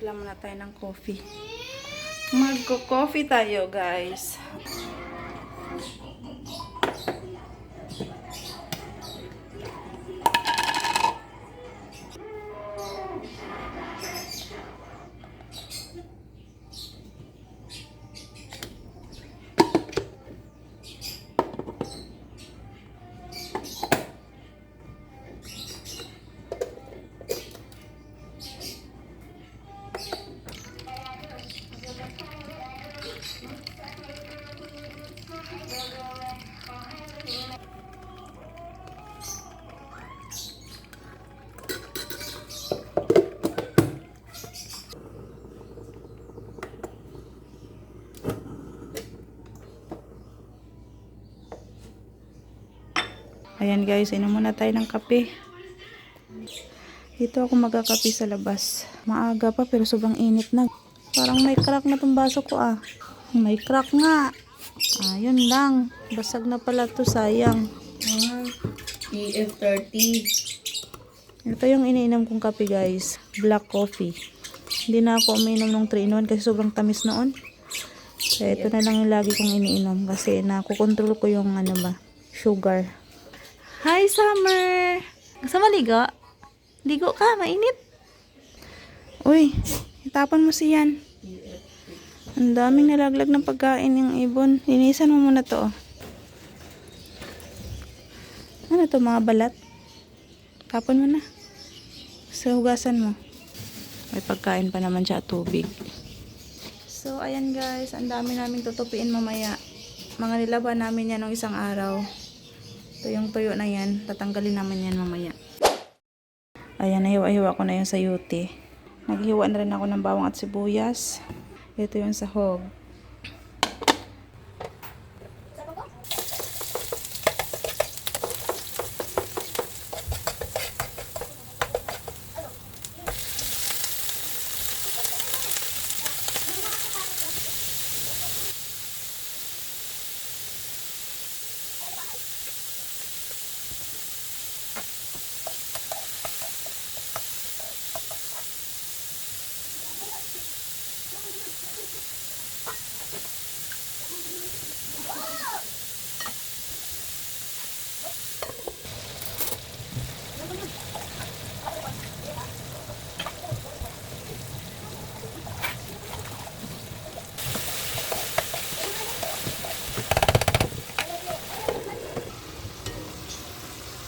Timpla muna tayo ng coffee. Magko-coffee tayo, guys. Ayan guys, inom muna tayo ng kape. Dito ako magkakape sa labas. Maaga pa pero sobrang init na. Parang may crack na tong baso ko ah. May crack nga. Yun lang. Basag na pala to, sayang. EF30. Ito yung iniinom kong kape guys. Black coffee. Hindi na ako umiinom ng 3-in-1 kasi sobrang tamis noon. So ito na lang yung lagi kong iniinom kasi nakukontrol ko yung sugar. Hi Summer! Gusto mo ligo? Ligo ka, mainit. Uy, itapon mo siyan. Ang daming nalaglag ng pagkain yung ibon. Linisan mo muna to. Ano to, mga balat? Tapon mo na. Sa hugasan mo. May pagkain pa naman siya, tubig. So, ayan guys. Ang dami namin tutupiin mamaya. Mga nilaban namin yan ng isang araw. Ito yung tuyo na yan. Tatanggalin naman yan mamaya. Ayan, nahiwa-hiwa ko na yung sayote. Naghiwa na rin ako ng bawang at sibuyas. Ito yung sahog.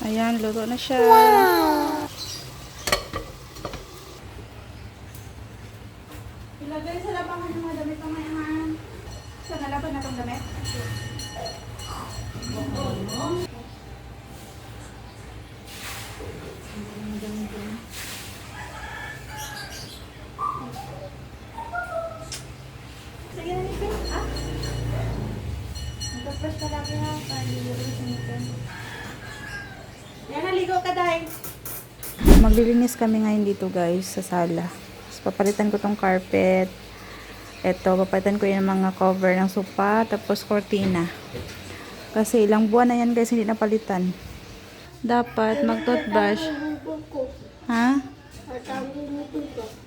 Ayan, luto na siya. Wow! Ilagay sa labangan yung mga damit ng mayaman. Saan nalaban na itong damit? Sige na nipin. Magpapras ka lagi ha. Para lilirin sa nipin. Yan, naligo ka dahil. Maglilinis kami ngayon dito guys sa sala. Tapos papalitan ko tong carpet. Ito, papalitan ko yung mga cover ng sofa. Tapos cortina. Kasi ilang buwan na yan guys hindi napalitan. Dapat mag-toothbrush. Ha?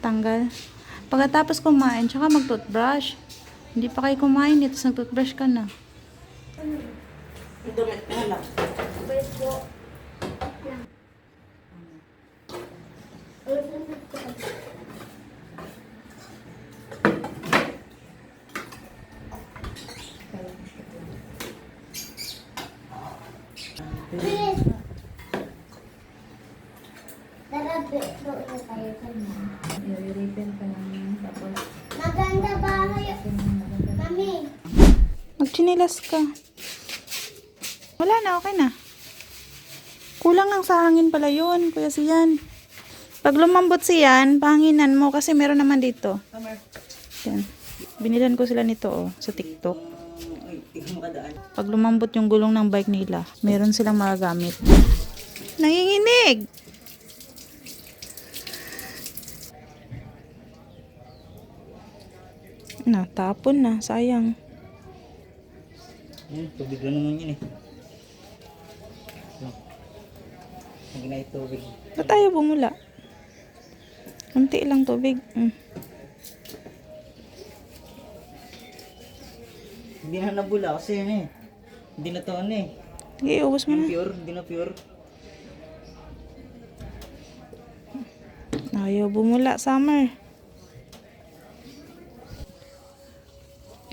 Tanggal. Pagkatapos kumain, tsaka mag-toothbrush. Hindi pa kayo kumain, ito nag-toothbrush ka na. Damit na lang. Maganda bahay. Mami. Magchinilas ka. Wala na, okay na. Kulang lang sa hangin pala yun, kuya siyan. Pag lumambot siyan, pahanginan mo kasi meron naman dito. Yan. Binilan ko sila nito sa TikTok. Pag lumambot yung gulong ng bike nila, meron silang magagamit. Nanginginig! Tapon na, sayang. Tubig lang naman yun eh. Hindi na tubig. Ba't ayaw bumula? Unti lang tubig. Hindi na nabula kasi ano eh. Hindi na to ano eh. Sige, ubos mo Yung na. pure, hindi na pure. Ayaw bumula, Summer.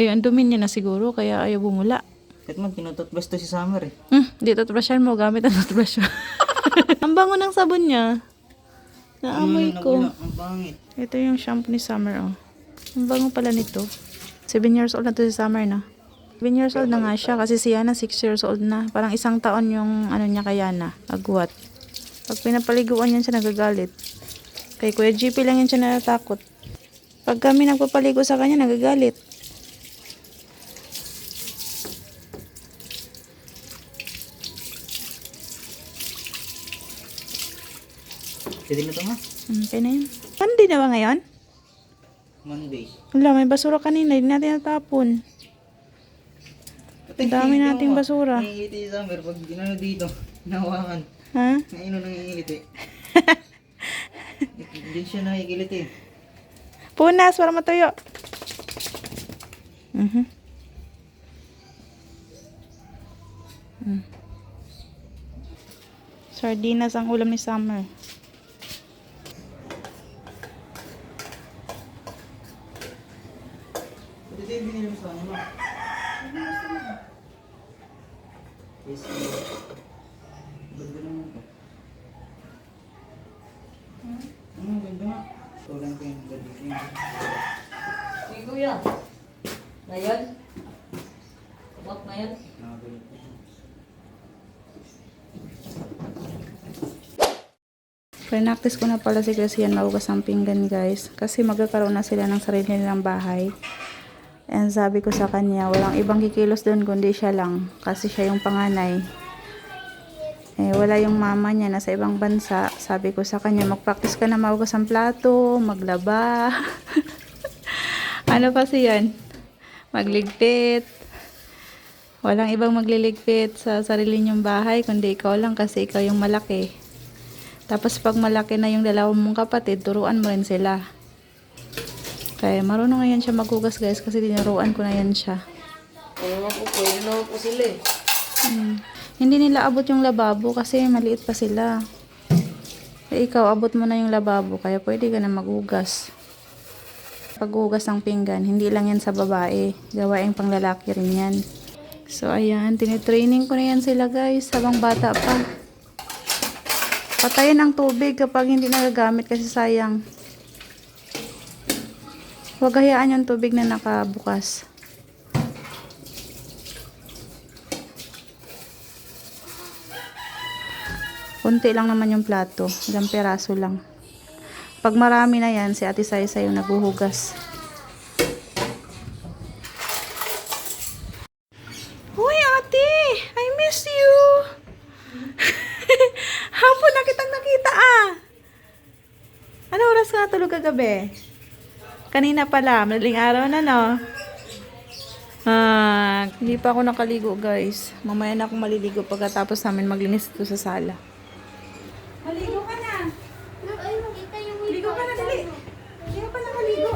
Eh, ang dumi niya na siguro, kaya ayaw bumula. Kahit man, tinututbrush to si Summer eh. Di toothbrushan mo, gamit ang toothbrush mo. Ang bango ng sabon niya. Naamoy ko. Nabula, ang pangit. Ito yung shampoo ni Summer, oh. Ang bango pala nito. 7 years old na to si Summer, na. 7 years old na nga siya kasi si Yana 6 years old na. Parang isang taon yung ano niya kay Yana, agwat. Pag pinapaliguan yan siya nagagalit. Kay Kuya GP lang yan siya natatakot. Pag kami nagpapaligo sa kanya, nagagalit. Pwede na to ma? Okay na yun. Monday na ba ngayon? Monday. Wala, may basura kanina. Hindi natin natapon. Ang dami nating basura. Nangingiti si Summer pag ginano dito. Nahawakan. Ha? Ngayon nangingiti. Hindi siya nakikilit eh. Punas para matuyo. Sardinas ang ulam ni Summer. Pwede tayo binili mo sa kanya ma? Yes. Ganda naman ito. Ganda nga. Tulang ko yung gabi niya. Hey, kuya. Ngayon? Tubak ngayon? Nakagalit ko siya. Prenactice ko na pala si Gracian maugas ng pinggan, guys. Kasi magkakaroon na sila ng sarili nilang bahay. And sabi ko sa kanya, walang ibang kikilos doon kundi siya lang. Kasi siya yung panganay. Eh, wala yung mama niya, nasa ibang bansa. Sabi ko sa kanya, mag-practice ka na maugas ng plato, maglaba. Ano pa siyan? Magligpit. Walang ibang magliligpit sa sarili niyong bahay, kundi ikaw lang kasi ikaw yung malaki. Tapos pag malaki na yung dalawang mong kapatid, turuan mo rin sila. Kaya marunong ngayon siya maghugas, guys, kasi tinuruan ko na yan siya. Ano nga po, pwede naman po sila eh. Hindi nila abot yung lababo kasi maliit pa sila. Eh, ikaw, abot mo na yung lababo, kaya pwede ka na maghugas. Paghugas ng pinggan, hindi lang yan sa babae. Gawaing pang lalaki rin yan. So, ayan, tinitraining ko na yan sila, guys, habang bata pa. Patayin ang tubig kapag hindi nagagamit kasi sayang. Huwag hayaan yung tubig na nakabukas. Kunti lang naman yung plato. Ilang peraso lang. Pag marami na yan, si Ate Saysa yung naghuhugas. Uy, Ate! I miss you! Hapon na kitang nakita ah! Ano oras ka natulog kagabi? Kanina pala, madaling araw na, no? Hindi pa ako nakaligo, guys. Mamaya na akong maliligo pagkatapos namin maglinis dito sa sala. Maligo ka na! Ay, makita yung Ligo ka na, dali! Hindi ka pa nakaligo.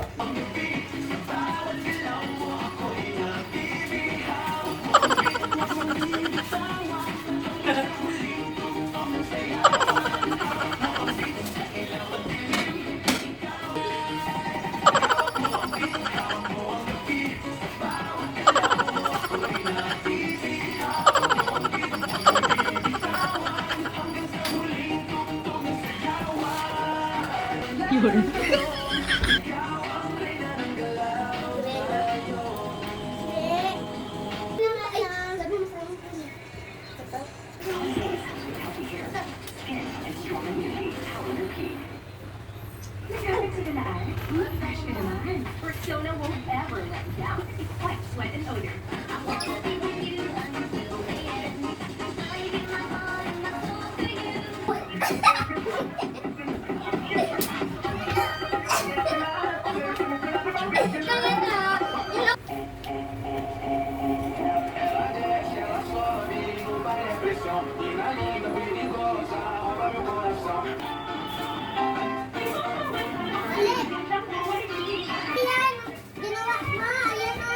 Yun. Ay, sabi mo sa akin. Mechanics of an eye, look fresh in an eye. Rexona won't ever let you down. It's white sweat and odor. Ayan, ginawa mo. Ayan o.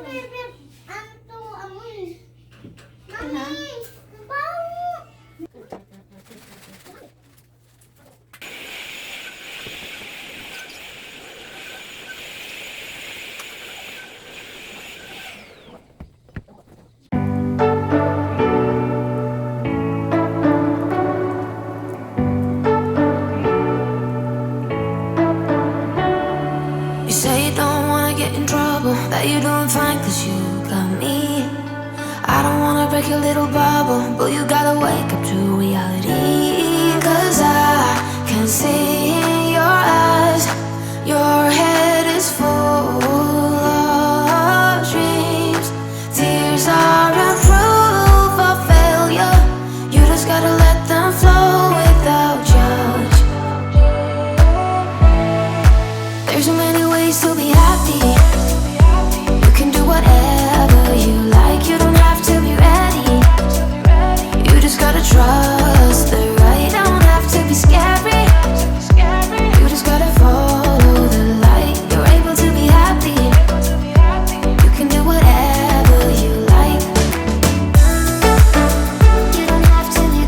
baby. Ano to? Amoy. Mami! Bawo! You say you don't wanna get in trouble, that you're doing fine cause you got me. I don't wanna break your little bubble, but you gotta wake up to reality. Cause I can see in your eyes, your head is full of dreams. Tears aren't proof of failure, you just gotta let them flow without judge. There's so many ways to be happy. You can do whatever you like. You don't have to be ready. You just gotta trust the right. Don't have to be scary. You just gotta follow the light. You're able to be happy. You can do whatever you like. You don't have to be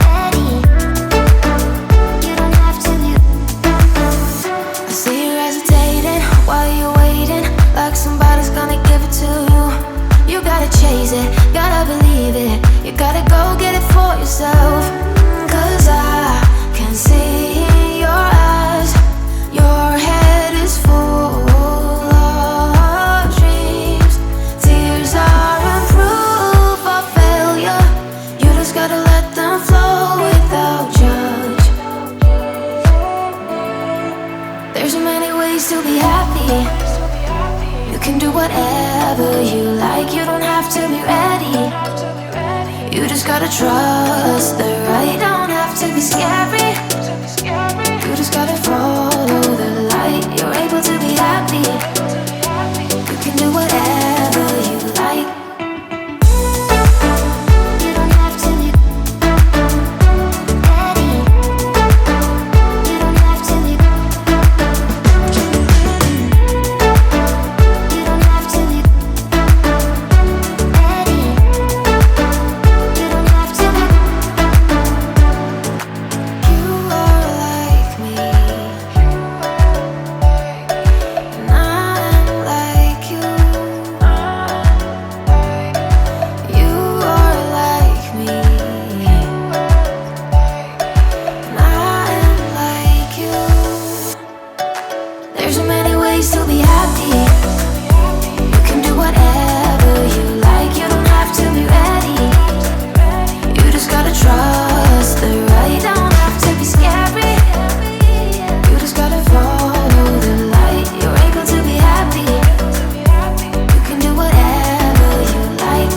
ready. You don't have to be. I see you hesitating while you're waiting, like somebody's gonna give it to you. You gotta chase it, gotta believe it. You gotta go get it for yourself. Cause I can see in your eyes, your head is full of dreams. Tears aren't proof of failure, you just gotta let them flow without judge. There's so many ways to be happy. You can do whatever you like. You don't have to be ready. You just gotta trust the right. Don't have to be scary. You just gotta follow the light. You're able to be happy. You can do whatever you like. You don't have to be ready. You don't have to be. You don't have to be ready. You don't have to be. You are like me, and I'm like you. You are like me, and I'm like you. There's so many ways to be happy. You can do whatever you like. You don't have to be ready. You just gotta trust the right. Don't have to be scary. You just gotta follow the light. You're able to be happy. You can do whatever you like.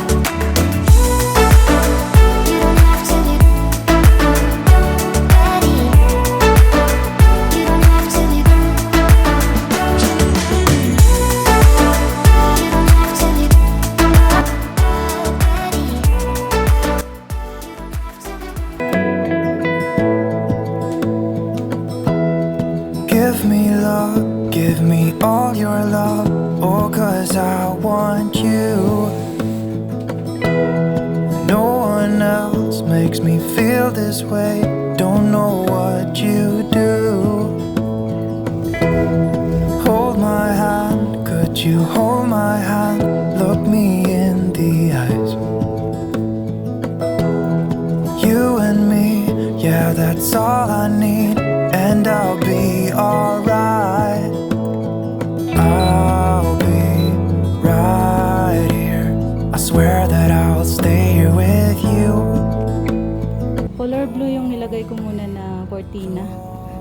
You don't have to be ready. You don't have to be. You don't have to be Give me love, give me all your love. Oh, 'cause I want you. No one else makes me feel this way. Don't know what you do. Hold my hand, could you hold my hand? Look me in the eyes. You and me, yeah, that's all I need. And I'll be alright. I'll be right here. I swear that I'll stay here with you. Color blue yung nilagay ko muna na cortina.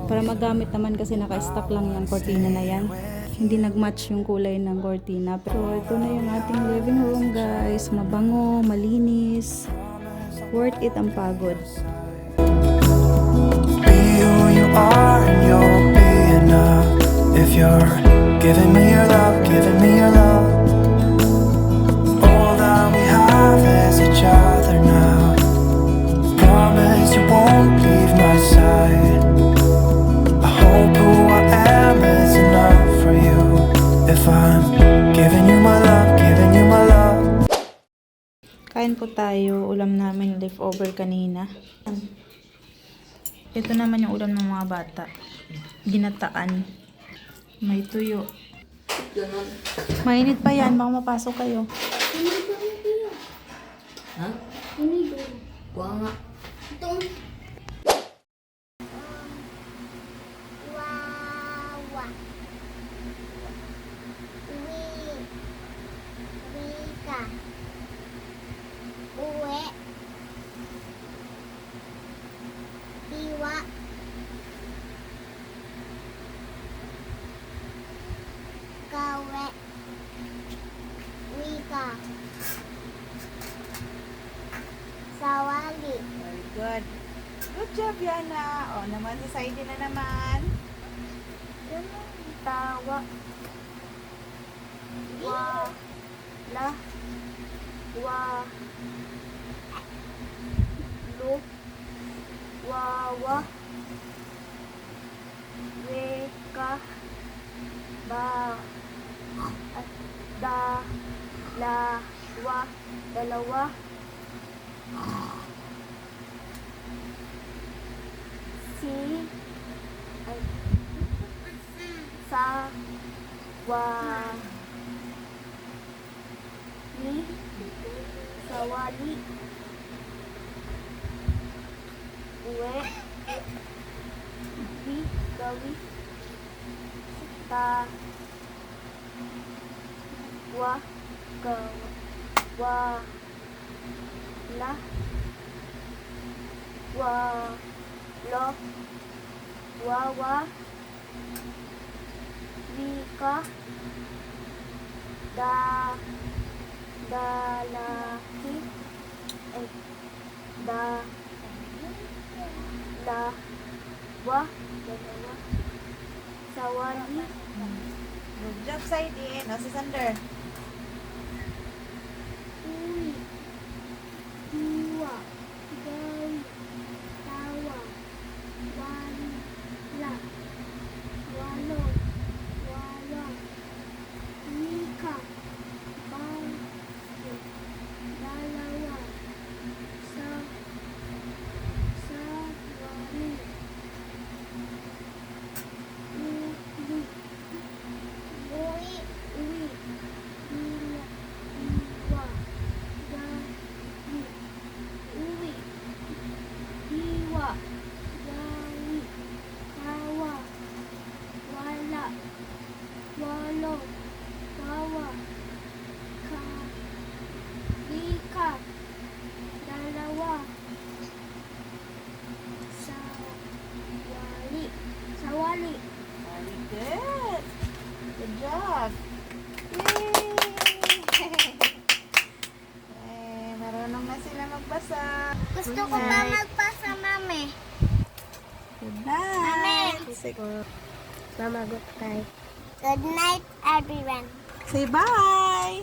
Para magamit naman kasi naka-stock lang yung cortina na yan. Hindi nag-match yung kulay ng cortina. Pero ito na yung ating living room guys. Mabango, malinis. Worth it ang pagod. Be who you are and you'll be enough. If you're giving me your love, giving me your love. All that we have is each other now. Promise you won't leave my side. I hope who I am is enough for you. If I'm tayo. Ulam namin leftover kanina. Ito naman yung ulam ng mga bata. Ginataan. May tuyo. Ganun. Mainit pa yan. Baka mapasok kayo. Ha? Kuha nga. Wawa. Wika. Uwe. Iwa. Kawe. Wika. Sawali. Very good. Good job, Yana. O, naman sa side na naman. Tawa. Wa. La. Wa. Lu. Wawa. Weka. Ba. At da. La. Wa. Dalawa. Si. Ay. Sa. Wa. Ni. Sawali. Uwe. Di. Gawi. Ta. Wa. Gawa. Wa. La. Wa. Lo. Wawa. Wika. Da. Dalaki. Ay. Da. La. Wa. Dalawa. Sawali. Good job, Saidin. O, si Sander. Uwi. Iwa. Gawi. Tawa. Wala. Walo. Wawa. Wika. Baw. Dalawa. Sawali. Uwi. Uwi. Uwi. Iwa. Gawi. Uwi. Iwa. Gawi. Tawa. Wala. Walo. Wawa. Wika. Dalawa. Sawali. Sawali. Very good. Good job. Yay! Marunong na sila magbasa. Gusto ko pa magpasa, mami. Good night. Mama, good night. Good night, everyone. Say bye.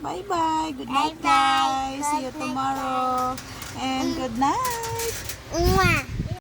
Bye-bye. Good night, Bye-bye. guys. See you Good night, tomorrow. And good night. Mwah.